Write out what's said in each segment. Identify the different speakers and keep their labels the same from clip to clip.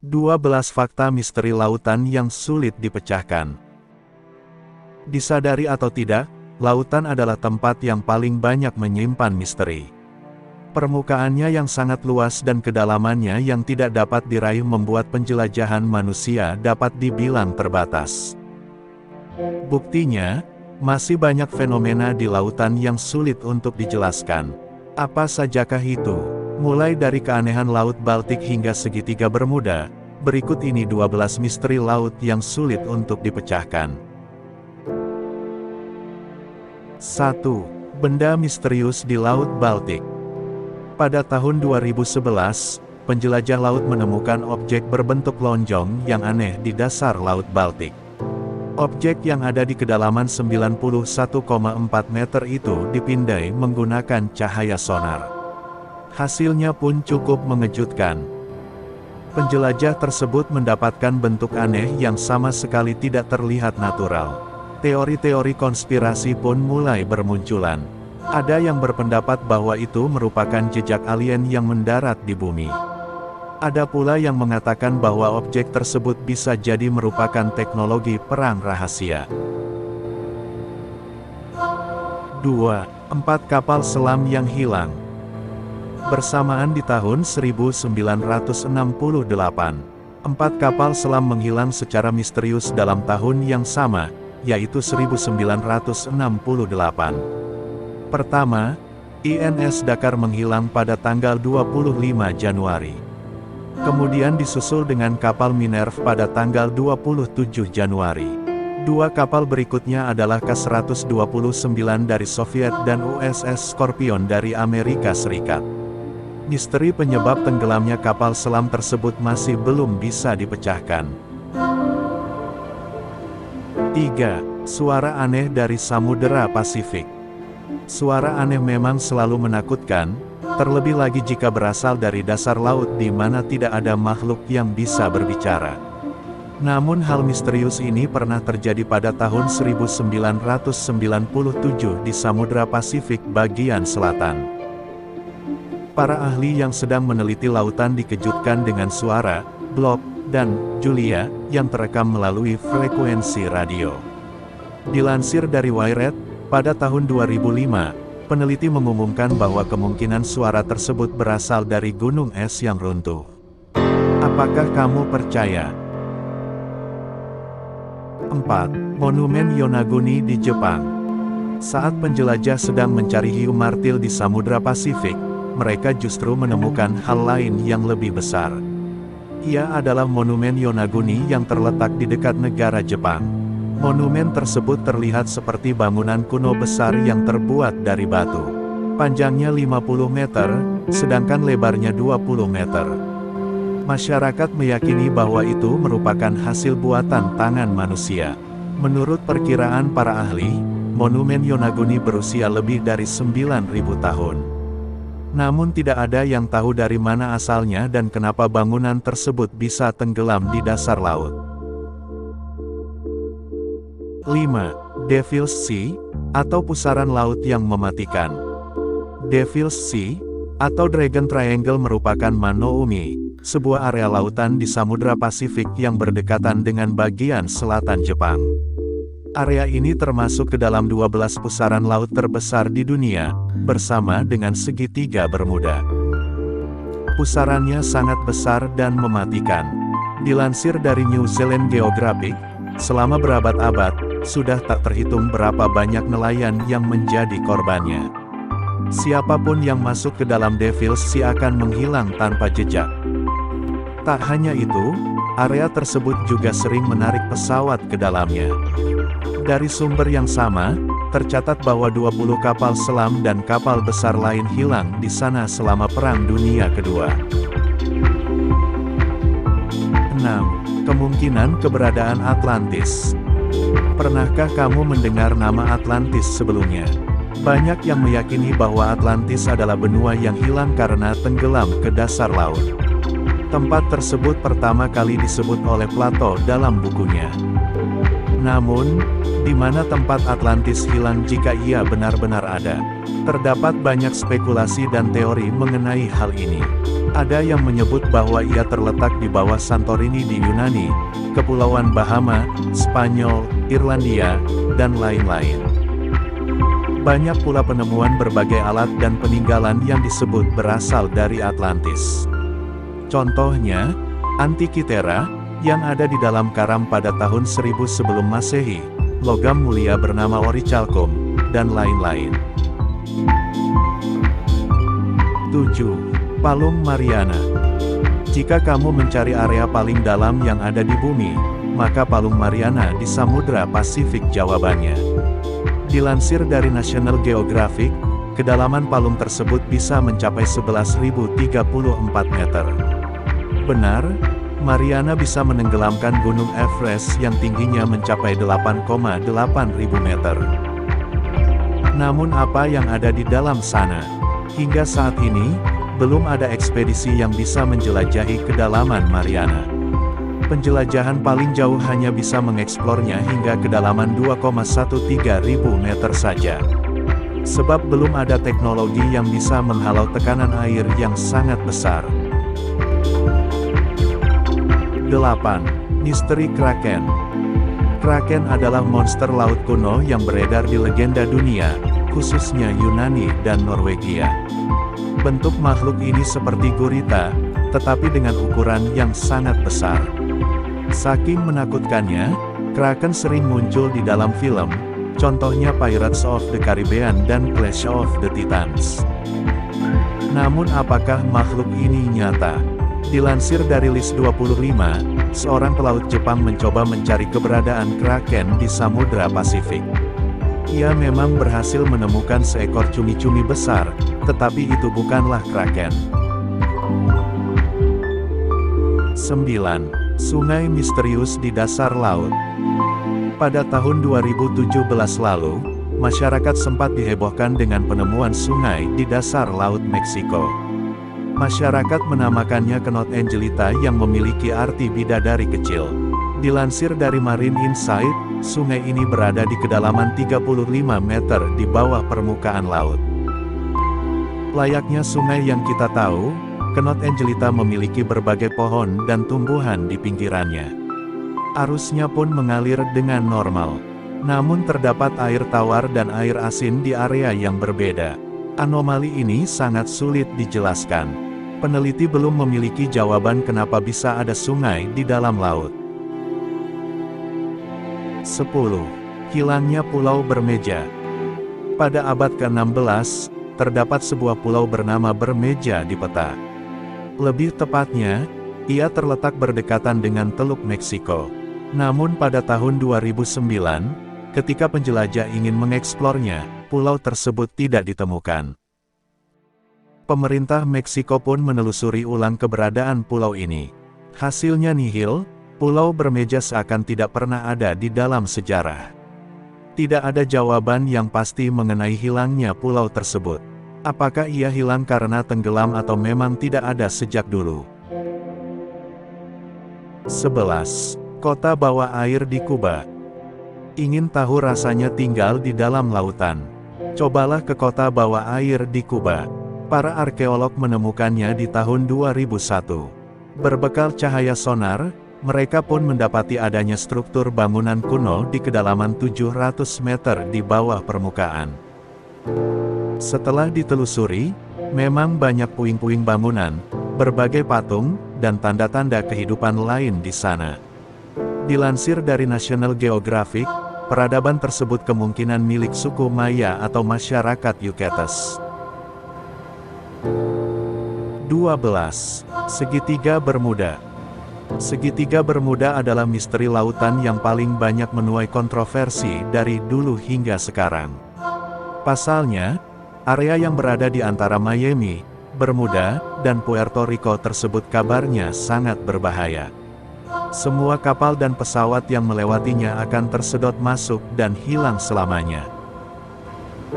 Speaker 1: 12 fakta misteri lautan yang sulit dipecahkan. Disadari atau tidak, lautan adalah tempat yang paling banyak menyimpan misteri. Permukaannya yang sangat luas dan kedalamannya yang tidak dapat diraih membuat penjelajahan manusia dapat dibilang terbatas. Buktinya, masih banyak fenomena di lautan yang sulit untuk dijelaskan. Apa sajakah itu? Mulai dari keanehan Laut Baltik hingga segitiga Bermuda, berikut ini 12 misteri laut yang sulit untuk dipecahkan. 1. Benda misterius di Laut Baltik. Pada tahun 2011, penjelajah laut menemukan objek berbentuk lonjong yang aneh di dasar Laut Baltik. Objek yang ada di kedalaman 91,4 meter itu dipindai menggunakan cahaya sonar. Hasilnya pun cukup mengejutkan. Penjelajah tersebut mendapatkan bentuk aneh yang sama sekali tidak terlihat natural. Teori-teori konspirasi pun mulai bermunculan. Ada yang berpendapat bahwa itu merupakan jejak alien yang mendarat di bumi. Ada pula yang mengatakan bahwa objek tersebut bisa jadi merupakan teknologi perang rahasia. 2. 4 kapal selam yang hilang. Bersamaan di tahun 1968, 4 kapal selam menghilang secara misterius dalam tahun yang sama, yaitu 1968. Pertama, INS Dakar menghilang pada tanggal 25 Januari. Kemudian disusul dengan kapal Minerv pada tanggal 27 Januari. Dua kapal berikutnya adalah K-129 dari Soviet dan USS Scorpion dari Amerika Serikat. Misteri penyebab tenggelamnya kapal selam tersebut masih belum bisa dipecahkan. 3. Suara aneh dari Samudera Pasifik. Suara aneh memang selalu menakutkan, terlebih lagi jika berasal dari dasar laut di mana tidak ada makhluk yang bisa berbicara. Namun hal misterius ini pernah terjadi pada tahun 1997 di Samudra Pasifik bagian selatan. Para ahli yang sedang meneliti lautan dikejutkan dengan suara, Blob, dan Julia, yang terekam melalui frekuensi radio. Dilansir dari Wired, pada tahun 2005, peneliti mengumumkan bahwa kemungkinan suara tersebut berasal dari gunung es yang runtuh. Apakah kamu percaya? 4. Monumen Yonaguni di Jepang. Saat penjelajah sedang mencari hiu martil di Samudra Pasifik, mereka justru menemukan hal lain yang lebih besar. Ia adalah Monumen Yonaguni yang terletak di dekat negara Jepang. Monumen tersebut terlihat seperti bangunan kuno besar yang terbuat dari batu. Panjangnya 50 meter, sedangkan lebarnya 20 meter. Masyarakat meyakini bahwa itu merupakan hasil buatan tangan manusia. Menurut perkiraan para ahli, Monumen Yonaguni berusia lebih dari 9.000 tahun. Namun tidak ada yang tahu dari mana asalnya dan kenapa bangunan tersebut bisa tenggelam di dasar laut. 5. Devil's Sea, atau pusaran laut yang mematikan. Devil's Sea, atau Dragon Triangle merupakan Mano-Umi, sebuah area lautan di Samudra Pasifik yang berdekatan dengan bagian selatan Jepang. Area ini termasuk ke dalam 12 pusaran laut terbesar di dunia, bersama dengan segitiga Bermuda. Pusarannya sangat besar dan mematikan. Dilansir dari New Zealand Geographic, selama berabad-abad, sudah tak terhitung berapa banyak nelayan yang menjadi korbannya. Siapapun yang masuk ke dalam Devil's Sea akan menghilang tanpa jejak. Tak hanya itu, area tersebut juga sering menarik pesawat ke dalamnya. Dari sumber yang sama, tercatat bahwa 20 kapal selam dan kapal besar lain hilang di sana selama Perang Dunia Kedua. 6. Kemungkinan keberadaan Atlantis. Pernahkah kamu mendengar nama Atlantis sebelumnya? Banyak yang meyakini bahwa Atlantis adalah benua yang hilang karena tenggelam ke dasar laut. Tempat tersebut pertama kali disebut oleh Plato dalam bukunya. Namun, di mana tempat Atlantis hilang jika ia benar-benar ada? Terdapat banyak spekulasi dan teori mengenai hal ini. Ada yang menyebut bahwa ia terletak di bawah Santorini di Yunani, Kepulauan Bahama, Spanyol, Irlandia, dan lain-lain. Banyak pula penemuan berbagai alat dan peninggalan yang disebut berasal dari Atlantis. Contohnya, Antikythera, yang ada di dalam Karam pada tahun 1000 sebelum Masehi, logam mulia bernama orichalcum, dan lain-lain. 7. Palung Mariana. Jika kamu mencari area paling dalam yang ada di bumi, maka Palung Mariana di Samudra Pasifik jawabannya. Dilansir dari National Geographic, kedalaman palung tersebut bisa mencapai 11.034 meter. Benar, Mariana bisa menenggelamkan Gunung Everest yang tingginya mencapai 8,8 ribu meter. Namun apa yang ada di dalam sana? Hingga saat ini, belum ada ekspedisi yang bisa menjelajahi kedalaman Mariana. Penjelajahan paling jauh hanya bisa mengeksplornya hingga kedalaman 2,13 ribu meter saja. Sebab belum ada teknologi yang bisa menghalau tekanan air yang sangat besar. 8. Misteri Kraken. Kraken adalah monster laut kuno yang beredar di legenda dunia, khususnya Yunani dan Norwegia. Bentuk makhluk ini seperti gurita, tetapi dengan ukuran yang sangat besar. Saking menakutkannya, Kraken sering muncul di dalam film, contohnya Pirates of the Caribbean dan Clash of the Titans. Namun apakah makhluk ini nyata? Dilansir dari List 25, seorang pelaut Jepang mencoba mencari keberadaan Kraken di Samudra Pasifik. Ia memang berhasil menemukan seekor cumi-cumi besar, tetapi itu bukanlah Kraken. 9. Sungai misterius di dasar laut. Pada tahun 2017 lalu, masyarakat sempat dihebohkan dengan penemuan sungai di dasar laut Meksiko. Masyarakat menamakannya Knot Angelita yang memiliki arti bidadari kecil. Dilansir dari Marine Insight, sungai ini berada di kedalaman 35 meter di bawah permukaan laut. Layaknya sungai yang kita tahu, Knot Angelita memiliki berbagai pohon dan tumbuhan di pinggirannya. Arusnya pun mengalir dengan normal. Namun terdapat air tawar dan air asin di area yang berbeda. Anomali ini sangat sulit dijelaskan. Peneliti belum memiliki jawaban kenapa bisa ada sungai di dalam laut. 10. Hilangnya Pulau Bermeja. Pada abad ke-16, terdapat sebuah pulau bernama Bermeja di peta. Lebih tepatnya, ia terletak berdekatan dengan Teluk Meksiko. Namun pada tahun 2009, ketika penjelajah ingin mengeksplornya, pulau tersebut tidak ditemukan. Pemerintah Meksiko pun menelusuri ulang keberadaan pulau ini. Hasilnya nihil, Pulau Bermeja seakan tidak pernah ada di dalam sejarah. Tidak ada jawaban yang pasti mengenai hilangnya pulau tersebut. Apakah ia hilang karena tenggelam atau memang tidak ada sejak dulu? 11. Kota bawah air di Kuba. Ingin tahu rasanya tinggal di dalam lautan? Cobalah ke kota bawah air di Kuba. Para arkeolog menemukannya di tahun 2001. Berbekal cahaya sonar, mereka pun mendapati adanya struktur bangunan kuno di kedalaman 700 meter di bawah permukaan. Setelah ditelusuri, memang banyak puing-puing bangunan, berbagai patung, dan tanda-tanda kehidupan lain di sana. Dilansir dari National Geographic, peradaban tersebut kemungkinan milik suku Maya atau masyarakat Yucatec. 12. Segitiga Bermuda. Segitiga Bermuda adalah misteri lautan yang paling banyak menuai kontroversi dari dulu hingga sekarang. Pasalnya, area yang berada di antara Miami, Bermuda, dan Puerto Rico tersebut kabarnya sangat berbahaya. Semua kapal dan pesawat yang melewatinya akan tersedot masuk dan hilang selamanya.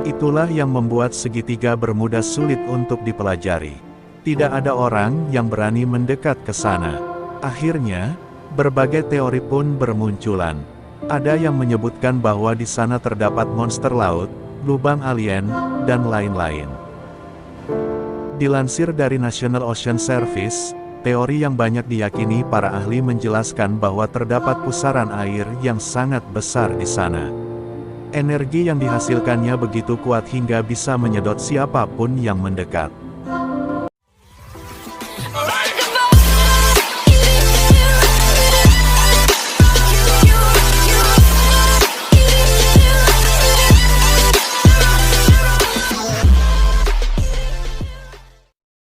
Speaker 1: Itulah yang membuat segitiga Bermuda sulit untuk dipelajari. Tidak ada orang yang berani mendekat ke sana. Akhirnya, berbagai teori pun bermunculan. Ada yang menyebutkan bahwa di sana terdapat monster laut, lubang alien, dan lain-lain. Dilansir dari National Ocean Service, teori yang banyak diyakini para ahli menjelaskan bahwa terdapat pusaran air yang sangat besar di sana. Energi yang dihasilkannya begitu kuat hingga bisa menyedot siapapun yang mendekat.